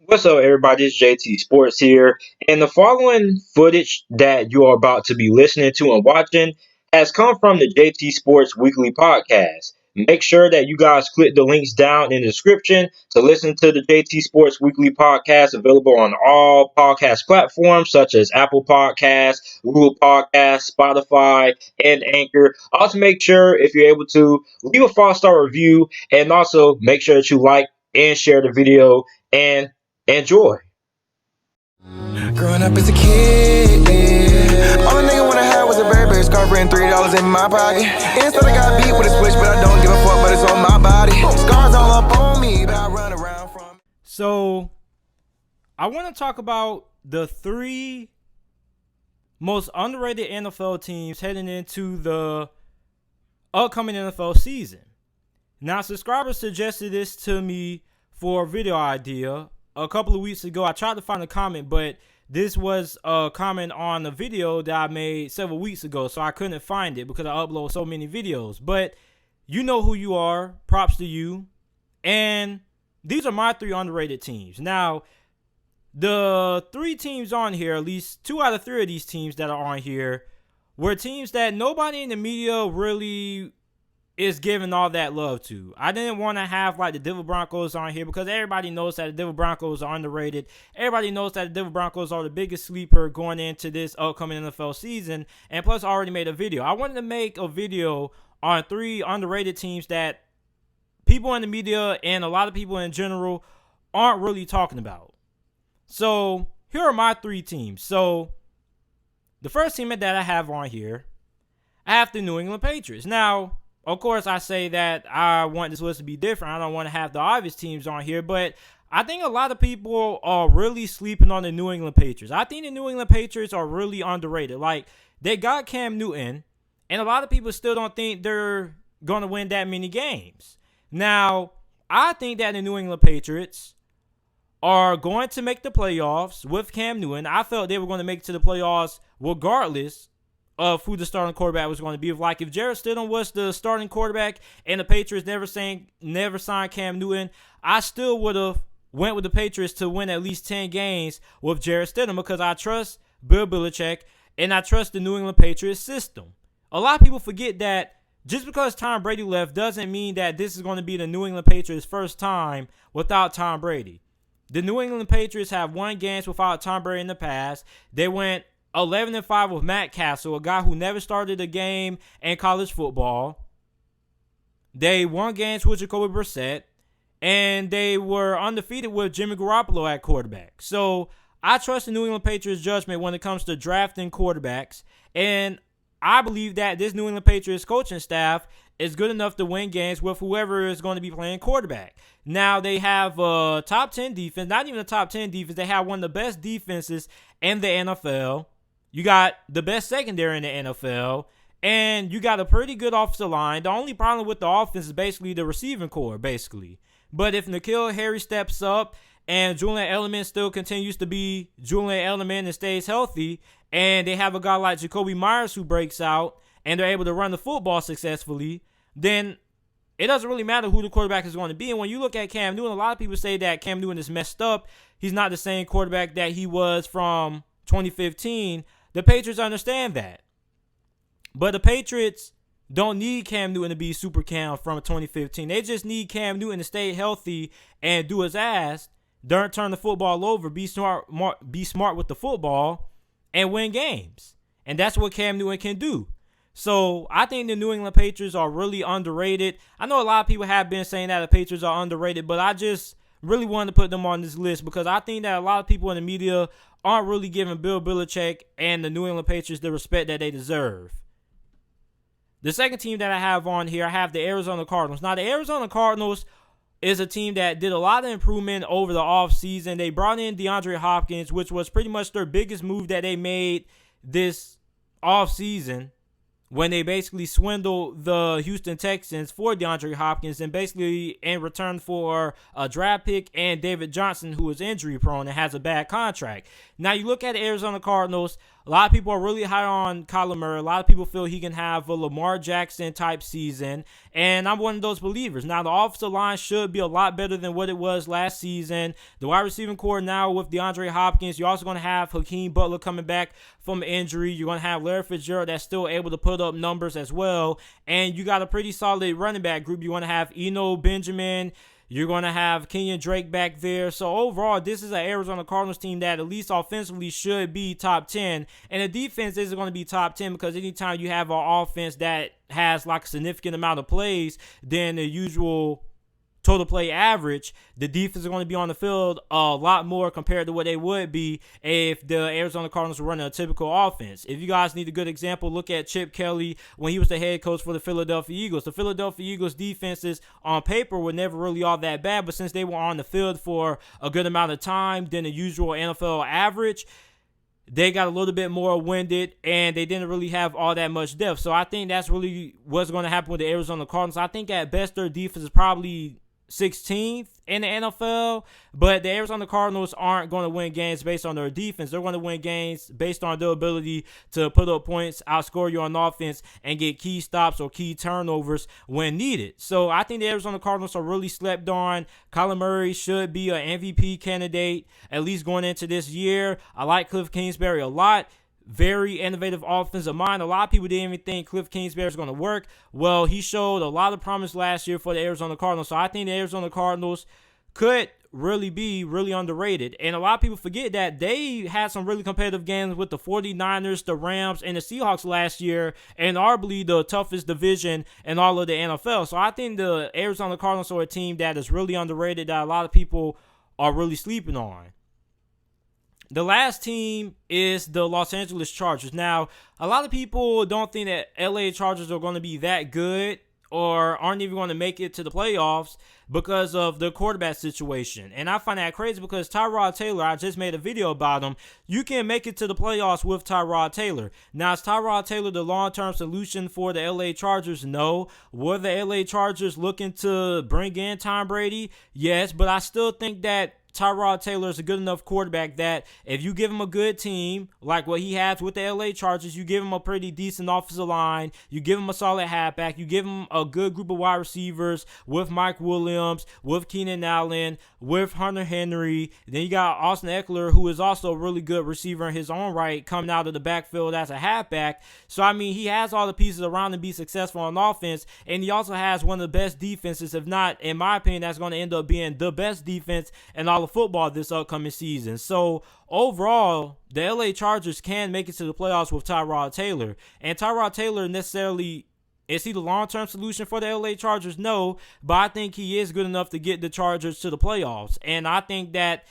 What's up, everybody? It's JT Sports here, and the following footage that you are about to be listening to and watching has come from the JT Sports Weekly Podcast. Make sure that you guys click the links down in the description to listen to the JT Sports Weekly Podcast, available on all podcast platforms such as Apple Podcasts, Google Podcasts, Spotify, and Anchor. Also, make sure if you're able to leave a 5-star review, and also make sure that you like and share the video. And enjoy. Growing up as a kid, yeah. All a nigga wanna have was a Burberry scarf and $3 in my pocket. Instead I got beat with a switch, but I don't give a fuck, but it's on my body. Scars all up on me, but I run around from. So, I want to talk about the three most underrated NFL teams heading into the upcoming NFL season. Now, subscribers suggested this to me for a video idea a couple of weeks ago. I tried to find a comment, but this was a comment on a video that I made several weeks ago, so I couldn't find it because I upload so many videos. But you know who you are. Props to you. And these are my three underrated teams. Now, the three teams on here, at least 2 out of 3 of these teams that are on here, were teams that nobody in the media really is giving all that love to. I didn't want to have like the Denver Broncos on here because everybody knows that the Denver Broncos are underrated. Everybody knows that the Denver Broncos are the biggest sleeper going into this upcoming NFL season. And plus, I already made a video. I wanted to make a video on 3 underrated teams that people in the media and a lot of people in general aren't really talking about. So here are my 3 teams. So the first team that I have on here, I have the New England Patriots. Now, of course, I say that I want this list to be different. I don't want to have the obvious teams on here, but I think a lot of people are really sleeping on the New England Patriots. I think the New England Patriots are really underrated. Like, they got Cam Newton, and a lot of people still don't think they're going to win that many games. Now, I think that the New England Patriots are going to make the playoffs with Cam Newton. I felt they were going to make it to the playoffs regardless of who the starting quarterback was going to be. Like, if Jarrett Stidham was the starting quarterback and the Patriots never signed Cam Newton, I still would have went with the Patriots to win at least 10 games with Jarrett Stidham because I trust Bill Belichick and I trust the New England Patriots system. A lot of people forget that just because Tom Brady left doesn't mean that this is going to be the New England Patriots' first time without Tom Brady. The New England Patriots have won games without Tom Brady in the past. They went 11-5 with Matt Castle, a guy who never started a game in college football. They won games with Jacoby Brissett, and they were undefeated with Jimmy Garoppolo at quarterback. So I trust the New England Patriots' judgment when it comes to drafting quarterbacks, and I believe that this New England Patriots coaching staff is good enough to win games with whoever is going to be playing quarterback. Now, they have a top 10 defense, not even a top 10 defense. They have one of the best defenses in the NFL. You got the best secondary in the NFL, and you got a pretty good offensive line. The only problem with the offense is basically the receiving core, basically. But if N'Keal Harry steps up and Julian Edelman still continues to be Julian Edelman and stays healthy, and they have a guy like Jacoby Myers who breaks out, and they're able to run the football successfully, then it doesn't really matter who the quarterback is going to be. And when you look at Cam Newton, a lot of people say that Cam Newton is messed up. He's not the same quarterback that he was from 2015. The Patriots understand that. But the Patriots don't need Cam Newton to be super Cam from 2015. They just need Cam Newton to stay healthy and do his ass. Don't turn the football over. Be smart with the football and win games. And that's what Cam Newton can do. So I think the New England Patriots are really underrated. I know a lot of people have been saying that the Patriots are underrated, but I just really wanted to put them on this list because I think that a lot of people in the media aren't really giving Bill Belichick and the New England Patriots the respect that they deserve. The second team that I have on here, I have the Arizona Cardinals. Now, the Arizona Cardinals is a team that did a lot of improvement over the offseason. They brought in DeAndre Hopkins, which was pretty much their biggest move that they made this offseason, when they basically swindled the Houston Texans for DeAndre Hopkins and basically in return for a draft pick and David Johnson, who is injury prone and has a bad contract. Now, you look at the Arizona Cardinals, A lot of people are really high on Kyler Murray. A lot of people feel he can have a Lamar Jackson type season, and I'm one of those believers. Now, the offensive line should be a lot better than what it was last season. The wide receiving core now with DeAndre Hopkins. You're also going to have Hakeem Butler coming back from injury. You're going to have Larry Fitzgerald that's still able to put up numbers as well, and you got a pretty solid running back group. You're going to have Eno Benjamin. You're going to have Kenyon Drake back there. So overall, this is an Arizona Cardinals team that at least offensively should be top 10. And the defense isn't going to be top 10 because anytime you have an offense that has like a significant amount of plays than the usual total play average, the defense is going to be on the field a lot more compared to what they would be if the Arizona Cardinals were running a typical offense. If you guys need a good example, look at Chip Kelly when he was the head coach for the Philadelphia Eagles. The Philadelphia Eagles defenses on paper were never really all that bad, but since they were on the field for a good amount of time than the usual NFL average, they got a little bit more winded, and they didn't really have all that much depth. So I think that's really what's going to happen with the Arizona Cardinals. I think at best their defense is probably 16th in the NFL, but the Arizona Cardinals aren't going to win games based on their defense. They're going to win games based on their ability to put up points, outscore you on offense, and get key stops or key turnovers when needed. So I think the Arizona Cardinals are really slept on. Kyler Murray should be an MVP candidate, at least going into this year. I like Cliff Kingsbury a lot. Very innovative offensive mind. A lot of people didn't even think Cliff Kingsbury was going to work. Well, he showed a lot of promise last year for the Arizona Cardinals. So I think the Arizona Cardinals could really be really underrated. And a lot of people forget that they had some really competitive games with the 49ers, the Rams, and the Seahawks last year, and arguably the toughest division in all of the NFL. So I think the Arizona Cardinals are a team that is really underrated that a lot of people are really sleeping on. The last team is the Los Angeles Chargers. Now, a lot of people don't think that LA Chargers are going to be that good or aren't even going to make it to the playoffs because of the quarterback situation. And I find that crazy because Tyrod Taylor, I just made a video about him. You can make it to the playoffs with Tyrod Taylor. Now, is Tyrod Taylor the long-term solution for the LA Chargers? No. Were the LA Chargers looking to bring in Tom Brady? Yes, but I still think that Tyrod Taylor is a good enough quarterback that if you give him a good team, like what he has with the LA Chargers, you give him a pretty decent offensive line, you give him a solid halfback, you give him a good group of wide receivers with Mike Williams, with Keenan Allen, with Hunter Henry. Then you got Austin Eckler, who is also a really good receiver in his own right, coming out of the backfield as a halfback. So, I mean, he has all the pieces around to be successful on offense, and he also has one of the best defenses, if not, in my opinion, that's going to end up being the best defense in all of football this upcoming season. So overall, the LA Chargers can make it to the playoffs with Tyrod Taylor. And Tyrod Taylor necessarily, is he the long-term solution for the LA Chargers? No, but I think he is good enough to get the Chargers to the playoffs. And I think that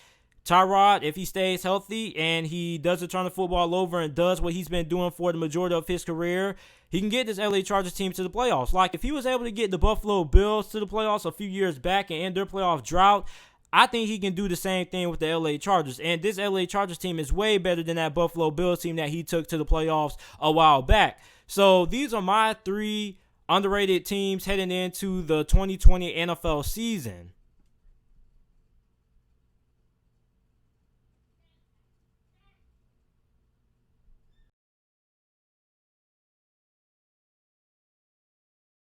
Tyrod, if he stays healthy and he doesn't turn the football over and does what he's been doing for the majority of his career, he can get this LA Chargers team to the playoffs. Like if he was able to get the Buffalo Bills to the playoffs a few years back and end their playoff drought, I think he can do the same thing with the LA Chargers. And this LA Chargers team is way better than that Buffalo Bills team that he took to the playoffs a while back. So these are my three underrated teams heading into the 2020 NFL season.